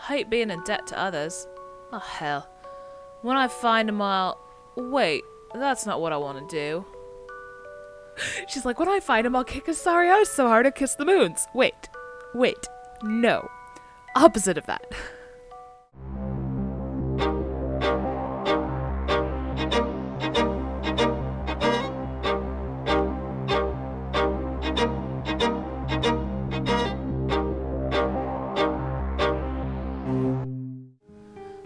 hate being in debt to others. Oh, hell. When I find them, I'll... Wait, that's not what I want to do. She's like, when I find him, I'll kick his sorry eyes so hard I kiss the moons. Wait. No. Opposite of that.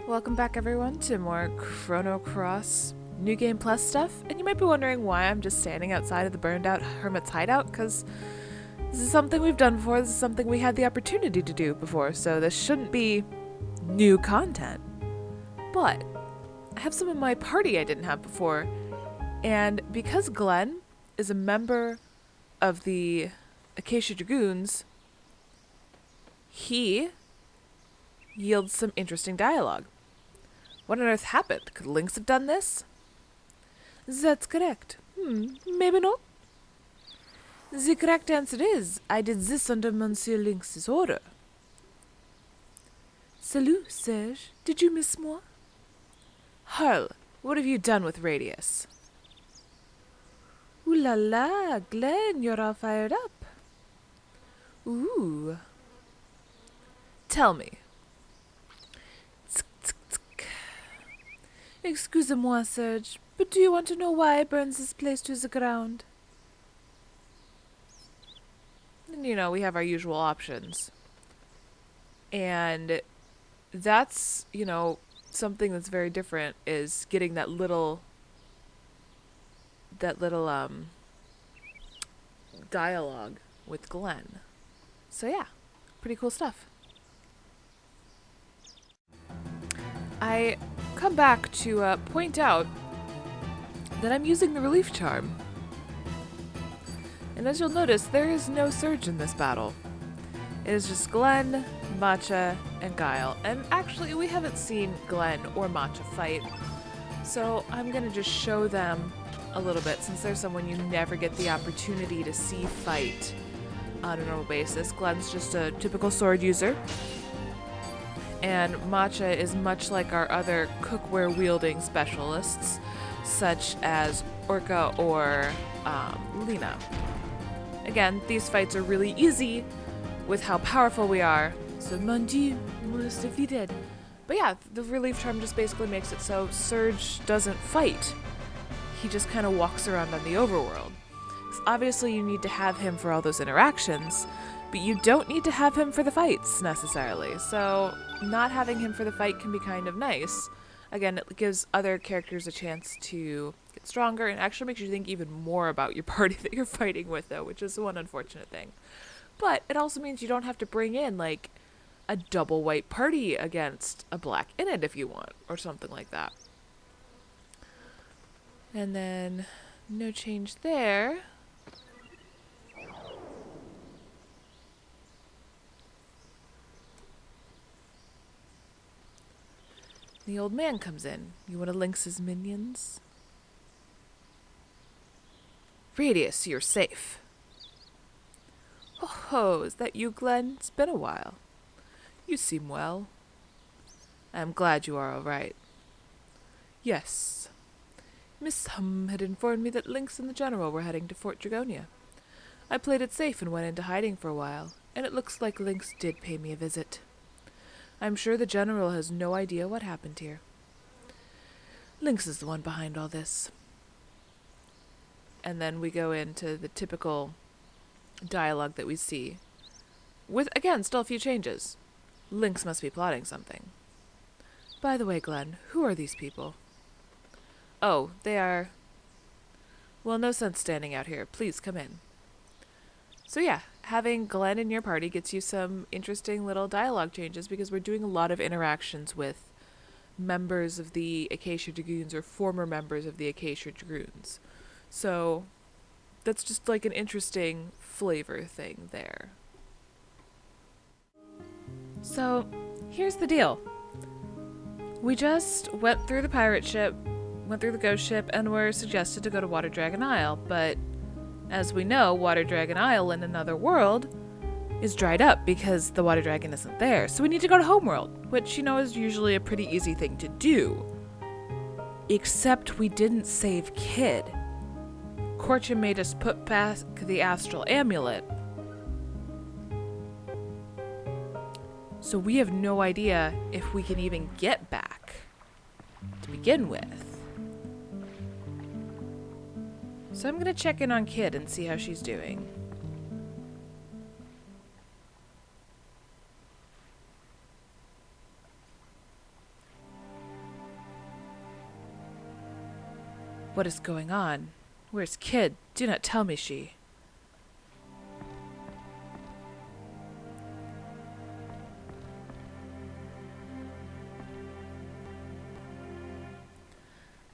Welcome back, everyone, to more Chrono Cross New Game Plus stuff. And you might be wondering why I'm just standing outside of the burned out Hermit's hideout, because this is something we've done before. This is something we had the opportunity to do before, so this shouldn't be new content. But I have some in my party I didn't have before, and because Glenn is a member of the Acacia Dragoons, he yields some interesting dialogue. What on earth happened? Could Lynx have done this? That's correct. Maybe not. The correct answer is, I did this under Monsieur Lynx's order. Salut, Serge. Did you miss moi? Harl, what have you done with Radius? Ooh la la, Glenn, you're all fired up. Ooh. Tell me. Excusez-moi, Serge, but do you want to know why I burns this place to the ground? And, we have our usual options. And that's, something that's very different is getting that little dialogue with Glenn. So yeah, pretty cool stuff. I come back to point out that I'm using the relief charm. And as you'll notice, there is no Surge in this battle. It is just Glenn, Matcha, and Guile. And actually, we haven't seen Glenn or Matcha fight, so I'm going to just show them a little bit, since they're someone you never get the opportunity to see fight on a normal basis. Glenn's just a typical sword user. And Matcha is much like our other cookware-wielding specialists, such as Orca or Lena. Again, these fights are really easy with how powerful we are, so mon dieu, most of you did. But yeah, the relief charm just basically makes it so Surge doesn't fight. He just kind of walks around on the overworld. So obviously you need to have him for all those interactions, but you don't need to have him for the fights, necessarily. So not having him for the fight can be kind of nice. Again, it gives other characters a chance to get stronger, and actually makes you think even more about your party that you're fighting with, though, which is one unfortunate thing. But it also means you don't have to bring in, like, a double white party against a black Init if you want, or something like that. And then, no change there. The old man comes in. You want to Lynx's minions? Radius, you're safe. Oh, is that you, Glenn? It's been a while. You seem well. I am glad you are all right. Yes. Miss Hum had informed me that Lynx and the General were heading to Fort Dragonia. I played it safe and went into hiding for a while, and it looks like Lynx did pay me a visit. I'm sure the General has no idea what happened here. Lynx is the one behind all this. And then we go into the typical dialogue that we see. With, again, still a few changes. Lynx must be plotting something. By the way, Glenn, who are these people? Oh, they are... Well, no sense standing out here. Please come in. So yeah, having Glenn in your party gets you some interesting little dialogue changes, because we're doing a lot of interactions with members of the Acacia Dragoons, or former members of the Acacia Dragoons. So that's just like an interesting flavor thing there. So here's the deal. We just went through the pirate ship, went through the ghost ship, and were suggested to go to Water Dragon Isle, but as we know, Water Dragon Isle in another world is dried up because the water dragon isn't there. So we need to go to Homeworld, which, you know, is usually a pretty easy thing to do. Except we didn't save Kid. Korcha made us put back the astral amulet. So we have no idea if we can even get back to begin with. So I'm gonna check in on Kid and see how she's doing. What is going on? Where's Kid? Do not tell me she...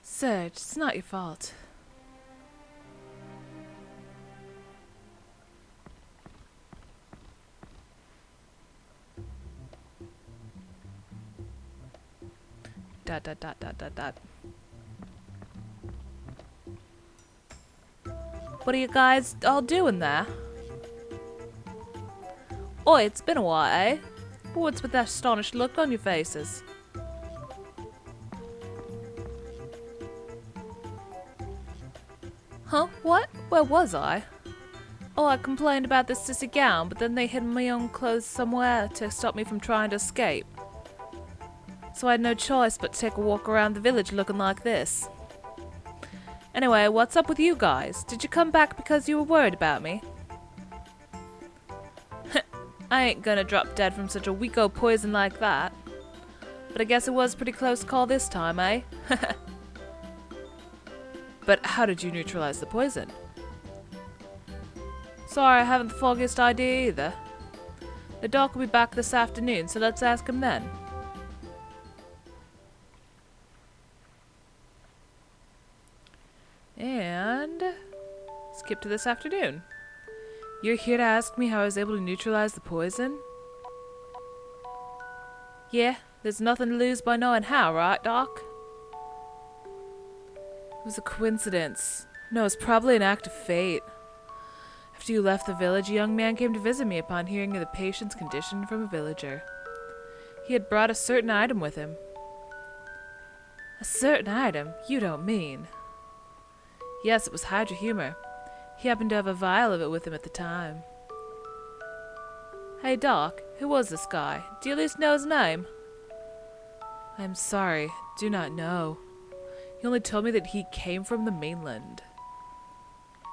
Serge, it's not your fault. Dot dot dot dot dot dot. What are you guys all doing there? Oi, it's been a while, eh? What's with that astonished look on your faces? Huh? What? Where was I? Oh, I complained about this sissy gown, but then they hid my own clothes somewhere to stop me from trying to escape. So I had no choice but to take a walk around the village looking like this. Anyway, what's up with you guys? Did you come back because you were worried about me? I ain't gonna drop dead from such a weak-o poison like that. But I guess it was a pretty close call this time, eh? But how did you neutralize the poison? Sorry, I haven't the foggiest idea either. The doc will be back this afternoon, so let's ask him then. And skip to this afternoon. You're here to ask me how I was able to neutralize the poison? Yeah, there's nothing to lose by knowing how, right, Doc? It was a coincidence. No, it's probably an act of fate. After you left the village, a young man came to visit me upon hearing of the patient's condition from a villager. He had brought a certain item with him. A certain item? You don't mean... Yes, it was hydrohumor. He happened to have a vial of it with him at the time. Hey, Doc, who was this guy? Do you at least know his name? I'm sorry, do not know. He only told me that he came from the mainland.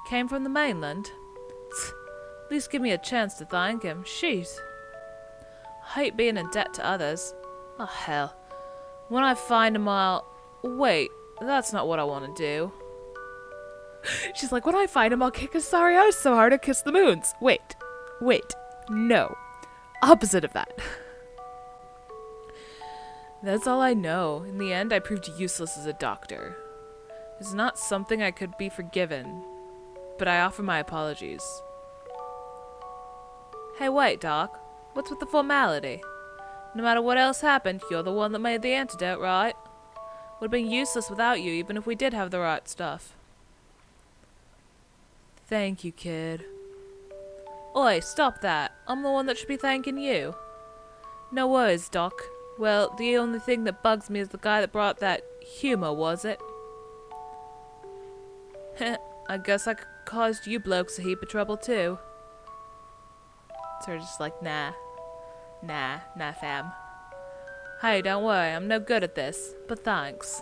Came from the mainland? At least give me a chance to thank him. Sheesh. I hate being in debt to others. Oh, hell. When I find him, I'll... Wait, that's not what I want to do. She's like, when I find him, I'll kick his sorry ass so hard I kiss the moons. Wait. No. Opposite of that. That's all I know. In the end, I proved useless as a doctor. It's not something I could be forgiven, but I offer my apologies. Hey, wait, Doc. What's with the formality? No matter what else happened, you're the one that made the antidote, right? Would have been useless without you, even if we did have the right stuff. Thank you, kid. Oi, stop that. I'm the one that should be thanking you. No worries, Doc. Well, the only thing that bugs me is the guy that brought that humor, was it? I guess I caused you blokes a heap of trouble, too. So we're just like, nah, fam. Hey, don't worry, I'm no good at this, but thanks.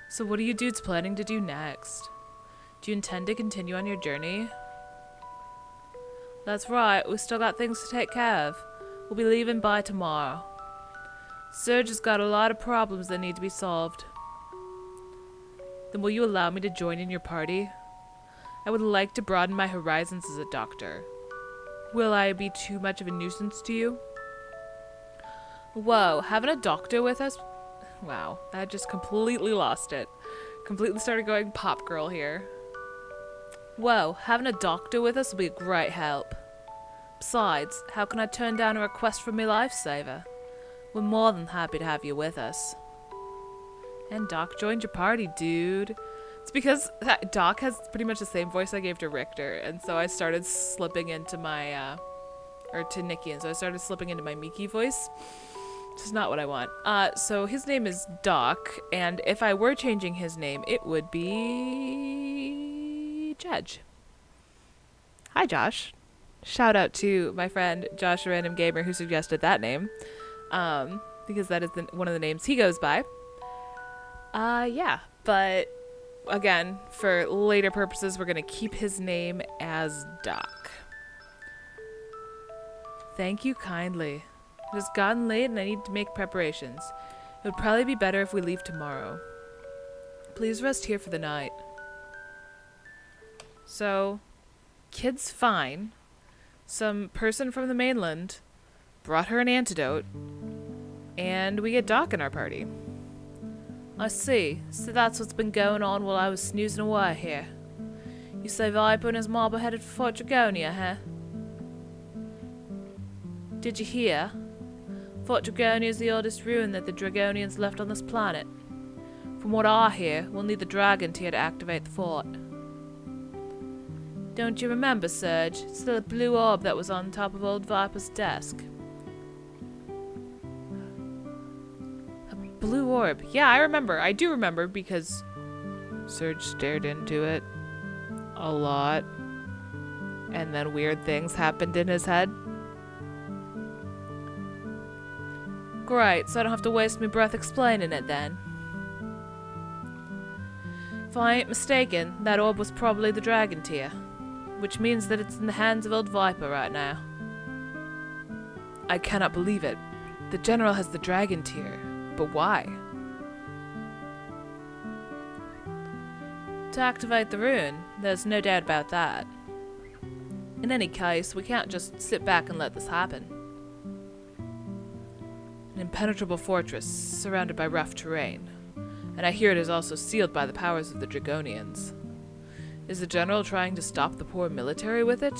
So what are you dudes planning to do next? Do you intend to continue on your journey? That's right, we've still got things to take care of. We'll be leaving by tomorrow. Serge has got a lot of problems that need to be solved. Then will you allow me to join in your party? I would like to broaden my horizons as a doctor. Will I be too much of a nuisance to you? Whoa, having a doctor with us? Wow, I just completely lost it. Completely started going pop girl here. Whoa, having a doctor with us will be a great help. Besides, how can I turn down a request from my lifesaver? We're more than happy to have you with us. And Doc joined your party, dude. It's because Doc has pretty much the same voice I gave to Richter, and so I started slipping into my or to Nikki, and so I started slipping into my Miki voice. Which is not what I want. So his name is Doc, and if I were changing his name, it would be Jedge. Hi, Josh. Shout out to my friend Josh Random Gamer who suggested that name, because that is one of the names he goes by. Yeah, but again, for later purposes, we're gonna keep his name as Doc. Thank you kindly. It has gotten late and I need to make preparations. It would probably be better if we leave tomorrow. Please rest here for the night. So, kid's fine. Some person from the mainland brought her an antidote, and we get Doc in our party. I see. So that's what's been going on while I was snoozing away here. You say Viper and his mob are headed for Fort Dragonia, huh? Did you hear? Fort Dragonia is the oldest ruin that the Dragonians left on this planet. From what I hear, we'll need the dragon tear to activate the fort. Don't you remember, Surge? It's the blue orb that was on top of old Viper's desk. A blue orb? Yeah, I remember. I do remember because Surge stared into it a lot. And then weird things happened in his head. Great, so I don't have to waste my breath explaining it then. If I ain't mistaken, that orb was probably the dragon tear, which means that it's in the hands of old Viper right now. I cannot believe it. The general has the dragon tear, but why? To activate the rune, there's no doubt about that. In any case, we can't just sit back and let this happen. An impenetrable fortress, surrounded by rough terrain, and I hear it is also sealed by the powers of the Dragonians. Is the general trying to stop the poor military with it?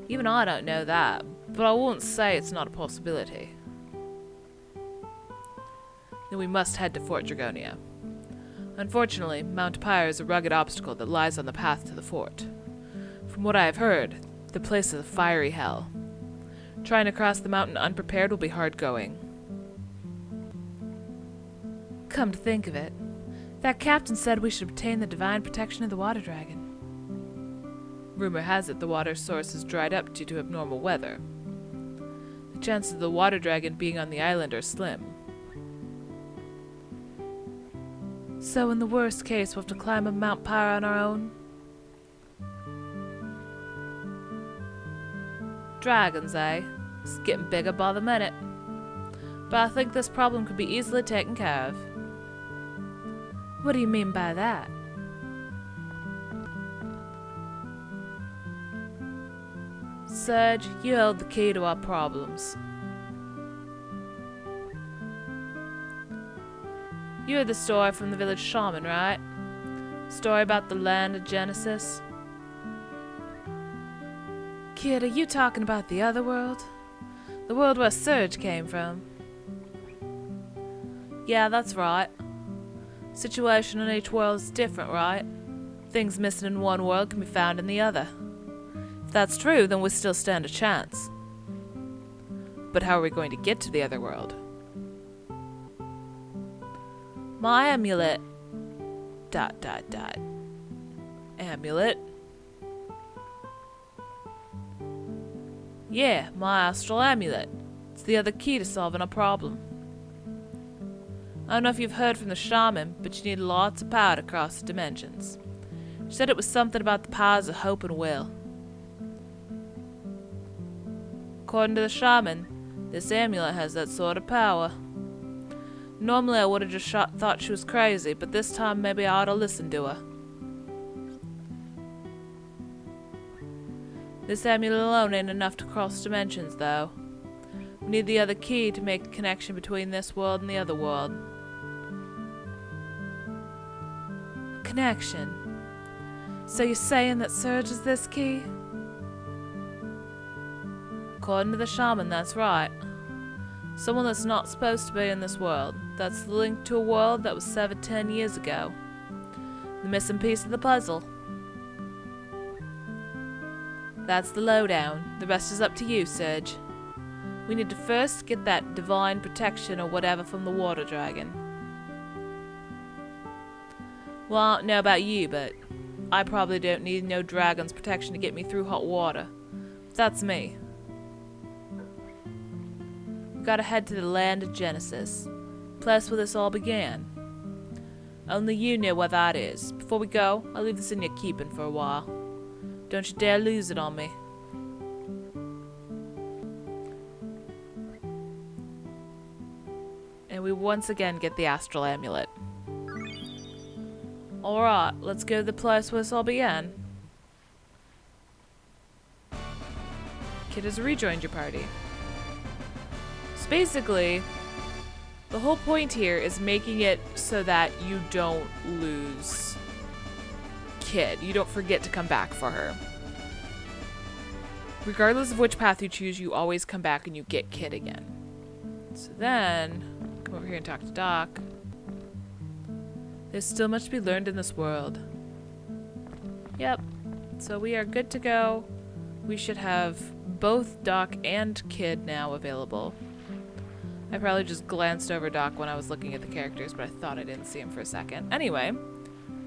Even I don't know that, but I won't say it's not a possibility. Then we must head to Fort Dragonia. Unfortunately, Mount Pyre is a rugged obstacle that lies on the path to the fort. From what I have heard, the place is a fiery hell. Trying to cross the mountain unprepared will be hard going. Come to think of it, that captain said we should obtain the divine protection of the water dragon. Rumor has it the water source is dried up due to abnormal weather. The chances of the water dragon being on the island are slim. So in the worst case, we'll have to climb a Mount Pyre on our own? Dragons, eh? It's getting bigger by the minute. But I think this problem could be easily taken care of. What do you mean by that? Surge, you hold the key to our problems. You heard the story from the village shaman, right? Story about the land of Genesis? Kid, are you talking about the other world? The world where Surge came from? Yeah, that's right. Situation in each world is different, right? Things missing in one world can be found in the other. If that's true, then we still stand a chance. But how are we going to get to the other world? My amulet. ... Amulet? Yeah, my astral amulet. It's the other key to solving a problem. I don't know if you've heard from the shaman, but you need lots of power to cross the dimensions. She said it was something about the powers of hope and will. According to the shaman, this amulet has that sort of power. Normally I would have just thought she was crazy, but this time maybe I ought to listen to her. This amulet alone ain't enough to cross dimensions, though. We need the other key to make a connection between this world and the other world. Connection? So you're saying that Surge is this key? According to the shaman, that's right. Someone that's not supposed to be in this world. That's the link to a world that was severed 10 years ago. The missing piece of the puzzle. That's the lowdown. The rest is up to you, Surge. We need to first get that divine protection or whatever from the water dragon. Well, I don't know about you, but I probably don't need no dragon's protection to get me through hot water. That's me. We gotta head to the land of Genesis, place where this all began. Only you know where that is. Before we go, I'll leave this in your keeping for a while. Don't you dare lose it on me. And we once again get the astral amulet. Alright, let's go to the place where this all began. Kid has rejoined your party. So basically, the whole point here is making it so that you don't lose Kid. You don't forget to come back for her. Regardless of which path you choose, you always come back and you get Kid again. So then, come over here and talk to Doc. There's still much to be learned in this world. Yep. So we are good to go. We should have both Doc and Kid now available. I probably just glanced over Doc when I was looking at the characters, but I thought I didn't see him for a second. Anyway,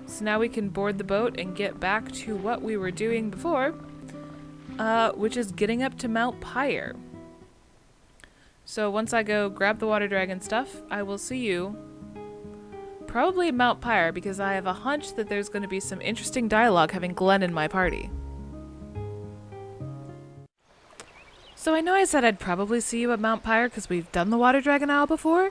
so now we can board the boat and get back to what we were doing before, which is getting up to Mount Pyre. So once I go grab the water dragon stuff, I will see you probably at Mount Pyre, because I have a hunch that there's going to be some interesting dialogue having Glenn in my party. So I know I said I'd probably see you at Mount Pyre because we've done the Water Dragon Isle before,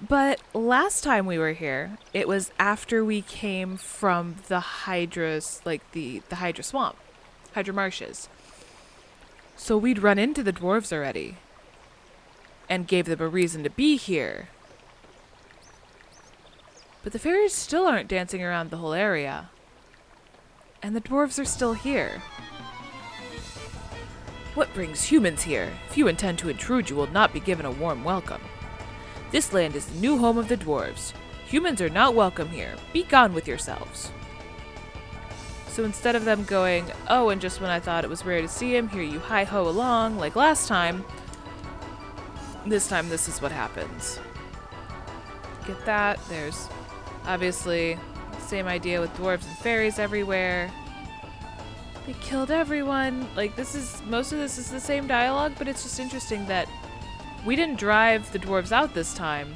but last time we were here, it was after we came from the Hydra's, like the Hydra Swamp, Hydra Marshes. So we'd run into the dwarves already, and gave them a reason to be here. But the fairies still aren't dancing around the whole area, and the dwarves are still here. What brings humans here? If you intend to intrude, you will not be given a warm welcome. This land is the new home of the dwarves. Humans are not welcome here. Be gone with yourselves. So instead of them going, oh, and just when I thought it was rare to see him, here you hi-ho along, like last time, this time this is what happens. Get that? There's obviously same idea with dwarves and fairies everywhere. They killed everyone. Like, most of this is the same dialogue, but it's just interesting that we didn't drive the dwarves out this time,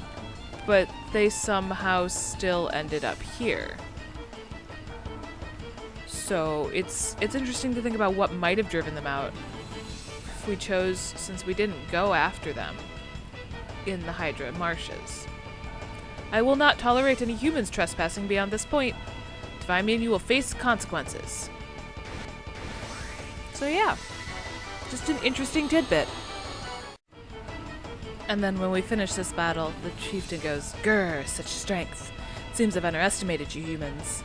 but they somehow still ended up here. So it's interesting to think about what might have driven them out if we chose, since we didn't go after them in the Hydra Marshes. I will not tolerate any humans trespassing beyond this point. If I mean, you will face consequences. So yeah, just an interesting tidbit. And then when we finish this battle, the chieftain goes, "Grr, such strength. Seems I've underestimated you humans.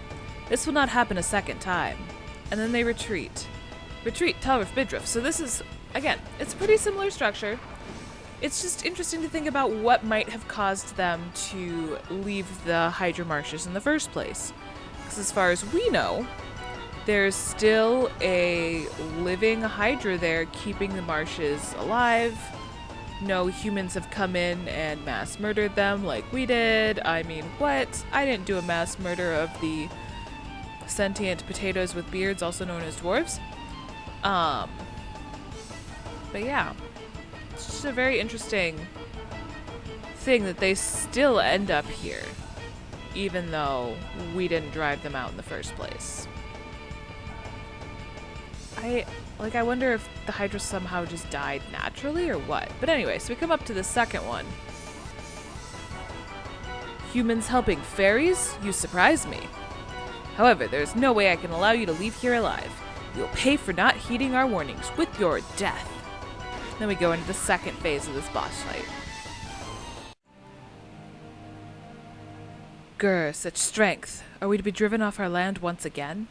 This will not happen a second time." And then they retreat. Retreat, Telrif Bidrif. So this is, again, it's a pretty similar structure. It's just interesting to think about what might have caused them to leave the Hydra Marshes in the first place. Because as far as we know, there's still a living Hydra there keeping the marshes alive. No humans have come in and mass murdered them like we did. I mean, what? I didn't do a mass murder of the sentient potatoes with beards, also known as dwarves. But yeah, it's just a very interesting thing that they still end up here, even though we didn't drive them out in the first place. I wonder if the Hydra somehow just died naturally or what. But anyway, so we come up to the second one. Humans helping fairies? You surprise me. However, there's no way I can allow you to leave here alive. You'll pay for not heeding our warnings with your death. Then we go into the second phase of this boss fight. Grr, such strength. Are we to be driven off our land once again?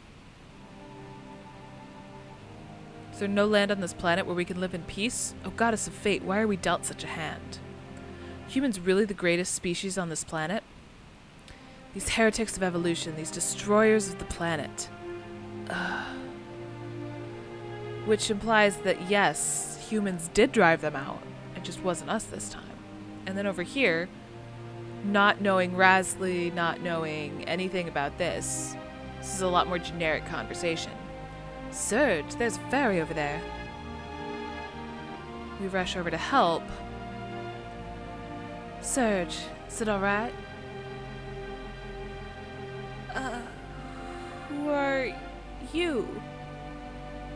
Is there no land on this planet where we can live in peace? Oh, goddess of fate, why are we dealt such a hand? Humans really the greatest species on this planet? These heretics of evolution, these destroyers of the planet. which implies that yes, humans did drive them out. It just wasn't us this time. And then over here, not knowing Rasley, not knowing anything about this is a lot more generic conversation. Surge, there's a ferry over there. We rush over to help. Surge, is it alright? Who are you?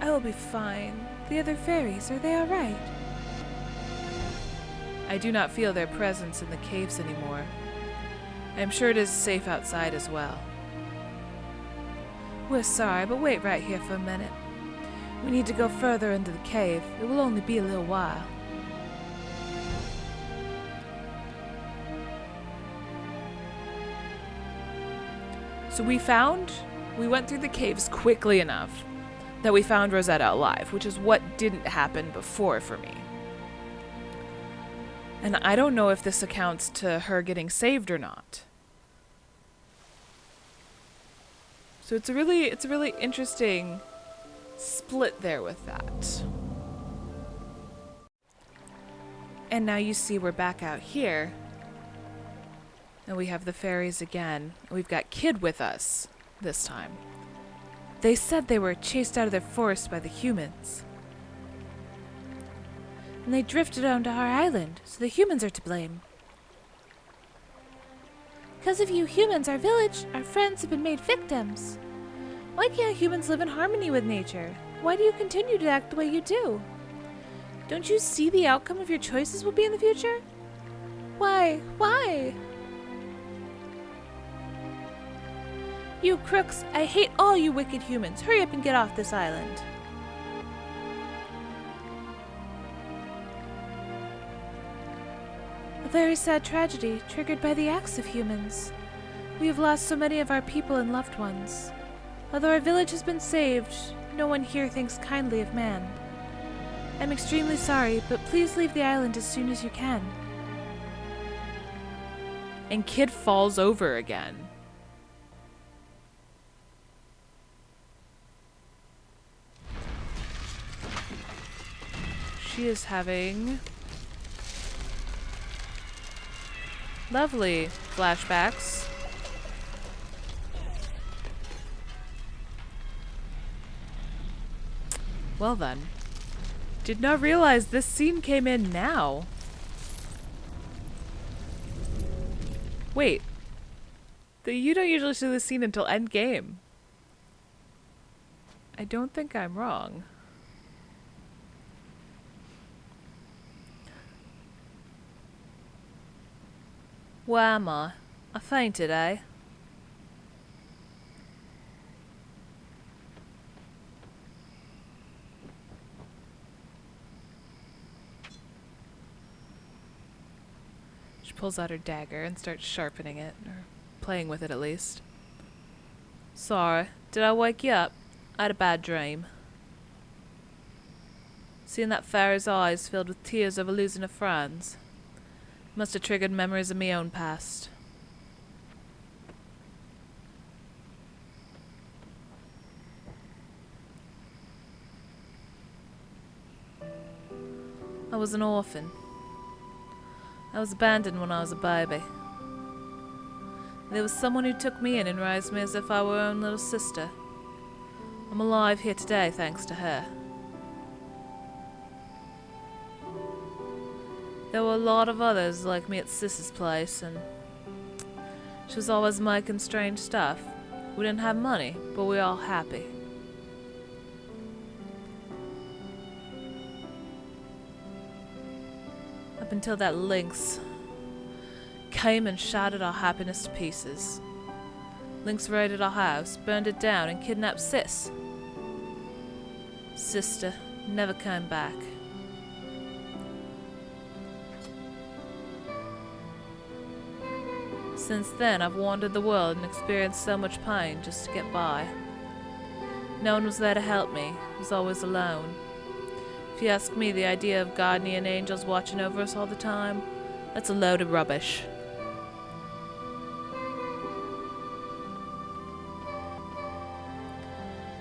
I will be fine. The other fairies, are they alright? I do not feel their presence in the caves anymore. I am sure it is safe outside as well. We're sorry, but wait right here for a minute. We need to go further into the cave. It will only be a little while. So we went through the caves quickly enough that we found Rosetta alive, which is what didn't happen before for me. And I don't know if this accounts to her getting saved or not. So it's a really interesting split there with that. And now you see we're back out here. And we have the fairies again. We've got Kid with us this time. They said they were chased out of their forest by the humans. And they drifted onto our island, so the humans are to blame. Because of you humans, our village, our friends have been made victims. Why can't humans live in harmony with nature? Why do you continue to act the way you do? Don't you see the outcome of your choices will be in the future? Why? Why? You crooks, I hate all you wicked humans. Hurry up and get off this island. A very sad tragedy triggered by the acts of humans. We have lost so many of our people and loved ones. Although our village has been saved, no one here thinks kindly of man. I'm extremely sorry, but please leave the island as soon as you can. And Kid falls over again. She is having lovely flashbacks. Well then. Did not realize this scene came in now. Wait. You don't usually see this scene until endgame. I don't think I'm wrong. Where am I? I fainted, eh? She pulls out her dagger and starts sharpening it, or playing with it at least. Sorry, did I wake you up? I had a bad dream. Seeing that fairy's eyes filled with tears over losing her friends must have triggered memories of my own past. I was an orphan. I was abandoned when I was a baby. There was someone who took me in and raised me as if I were her own little sister. I'm alive here today thanks to her. There were a lot of others like me at Sis's place, and she was always making strange stuff. We didn't have money, but we were all happy. Up until that lynx came and shattered our happiness to pieces. Lynx raided our house, burned it down, and kidnapped Sis. Sister never came back. Since then, I've wandered the world and experienced so much pain just to get by. No one was there to help me. I was always alone. If you ask me, the idea of guardian angels watching over us all the time, that's a load of rubbish.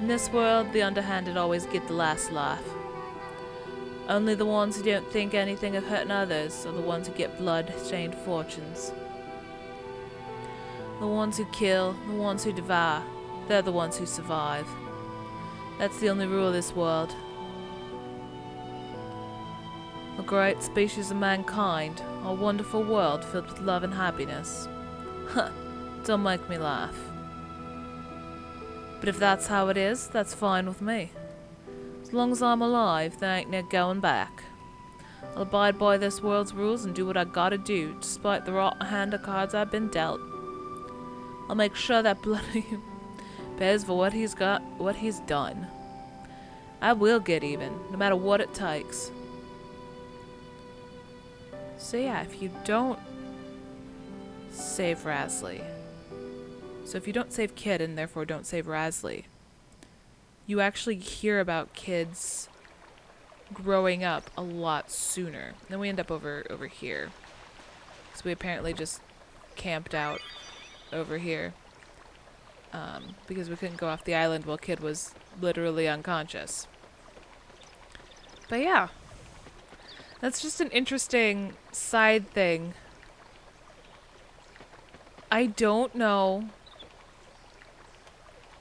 In this world, the underhanded always get the last laugh. Only the ones who don't think anything of hurting others are the ones who get blood-stained fortunes. The ones who kill, the ones who devour, they're the ones who survive. That's the only rule of this world. A great species of mankind, a wonderful world filled with love and happiness. Huh, don't make me laugh. But if that's how it is, that's fine with me. As long as I'm alive, there ain't no going back. I'll abide by this world's rules and do what I gotta do, despite the rotten hand of cards I've been dealt. I'll make sure that bloody pays for what he's done. I will get even, no matter what it takes. So yeah, if you don't save Rasley, so if you don't save Kid and therefore don't save Rasley, you actually hear about kids growing up a lot sooner. Then we end up over here. So we apparently just camped out over here. Because we couldn't go off the island while Kid was literally unconscious. But yeah. That's just an interesting side thing. I don't know.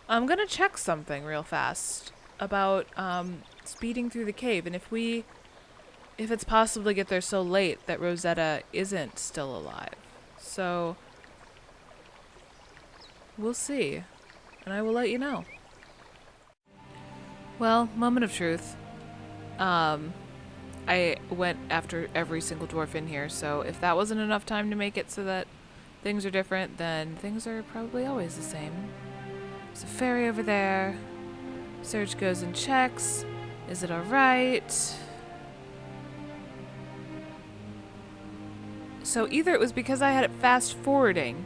I'm gonna check something real fast about speeding through the cave, and if it's possible to get there so late that Rosetta isn't still alive. So we'll see, and I will let you know. Well, moment of truth. I went after every single dwarf in here, so if that wasn't enough time to make it so that things are different, then things are probably always the same. There's a fairy over there. Serge goes and checks. Is it alright? So either it was because I had it fast forwarding,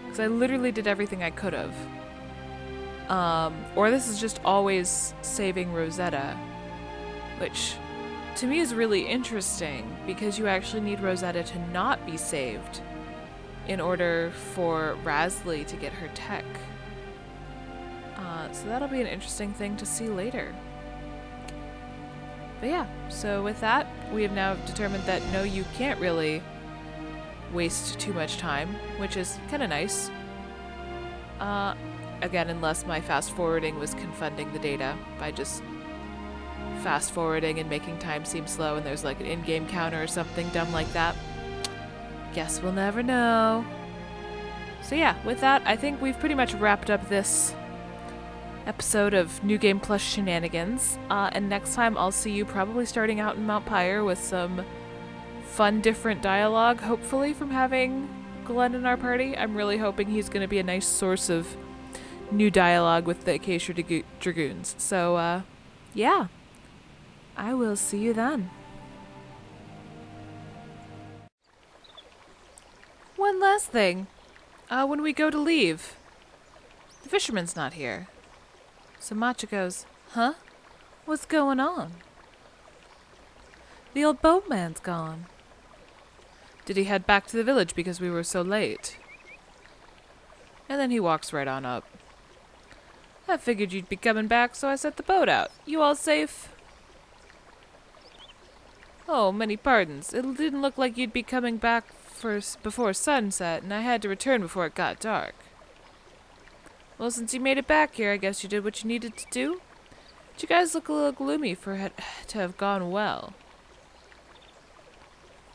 because I literally did everything I could have, or this is just always saving Rosetta, which to me is really interesting because you actually need Rosetta to not be saved in order for Rasley to get her tech. So that'll be an interesting thing to see later. But yeah, so with that, we have now determined that no, you can't really waste too much time, which is kind of nice. Again, unless my fast forwarding was confounding the data by just fast forwarding and making time seem slow and there's like an in-game counter or something dumb like that. Guess we'll never know. So yeah, with that, I think we've pretty much wrapped up this episode of New Game Plus Shenanigans. And next time I'll see you probably starting out in Mount Pyre with some fun different dialogue, hopefully, from having Glenn in our party. I'm really hoping he's going to be a nice source of new dialogue with the Acacia Dragoons. So, yeah. I will see you then. One last thing. When we go to leave, the fisherman's not here. So Matcha goes, huh? What's going on? The old boatman's gone. Did he head back to the village because we were so late? And then he walks right on up. I figured you'd be coming back, so I set the boat out. You all safe? Oh, many pardons. It didn't look like you'd be coming back before sunset, and I had to return before it got dark. Well, since you made it back here, I guess you did what you needed to do? But you guys look a little gloomy for it to have gone well.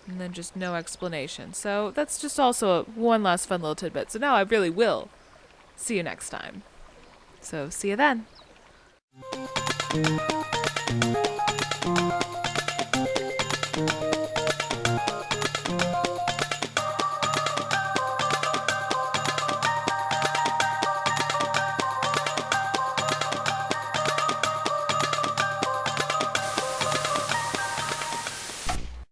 And then just no explanation. So that's just also one last fun little tidbit. So now I really will see you next time. So see you then.